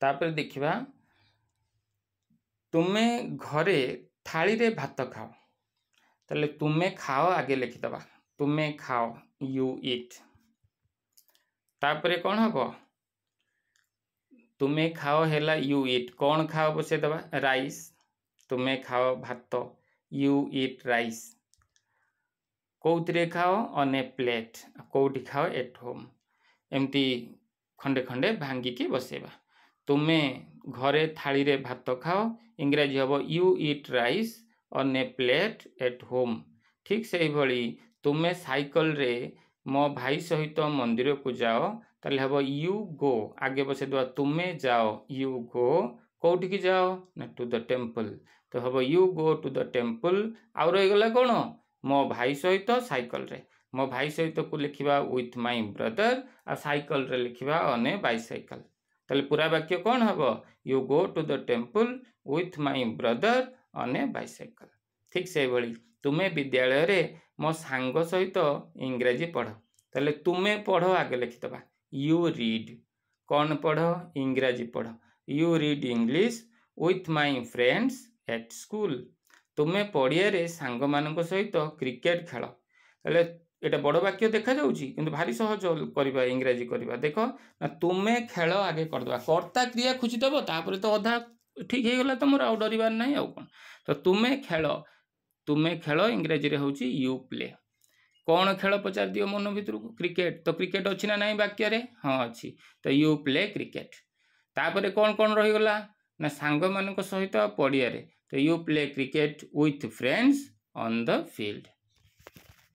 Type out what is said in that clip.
तापर देखिबा तुमे घरे थाली रे भात खाओ ताले तुमे खाओ आगे लिखिदबा तुमे खाओ यू ईट तापर कौन हबो तुमे खाओ हेला यू ईट कौन खाओ बसे दबा राइस तुमे खाओ भात यू ईट राइस कौतरे खाओ ऑन ए प्लेट कौटी खाओ एट होम एमती खंडे खंडे भांगी के बसेबा तुमे घरे थाली रे भात खाओ इंग्रजी हबो you eat rice on A plate at home ठीक से भली तुमे साइकिल रे मो भाई सहित मंदिर को जाओ ताले हबो यू गो आगे बसे दो तुमे जाओ यू गो कौटी की जाओ ना टू द टेम्पल तो हबो you go to the temple आउ रही गला कोन मो भाई सहित साइकिल रे मो भाई सहित को लिखिबा विथ माय ब्रदर आ साइकिल रे लिखिबा ऑन ए बाइसाइकिल ताले पूरा वाक्य कौन हबो you go to the temple with my brother on a bicycle ठीक से भली तुमे विद्यालय रे मो सांग सहित इंग्रजी पढ़ ताले तुमे पढ़ो आगे लिखिदबा यू रीड कौन पढ़ इंग्रजी पढ़ you read English with my friends at school तुमे पड़िया रे सांग मानक सहित क्रिकेट खेल ताले एटा बड़ वाक्य देखा जाउची किंतु भारी सहज करबा इंग्रजी करबा देखो ना तुमे खेल आगे करदबा कर्ता क्रिया खुची दबो तापर तो अधा ठीक हे गला तमर आउ डरिबार नाही आउ कोन तो तुमे खेल इंग्रजी रे होची यू प्ले कौन खेल पचार दियो मन भितर को क्रिकेट तो क्रिकेट अच्छी ना नहीं वाक्य रे हाँ अच्छी तो यू प्ले क्रिकेट तापर कौन कौन रही गला ना सांग मानक सहित पड़िया रे तो you play cricket with friends on the field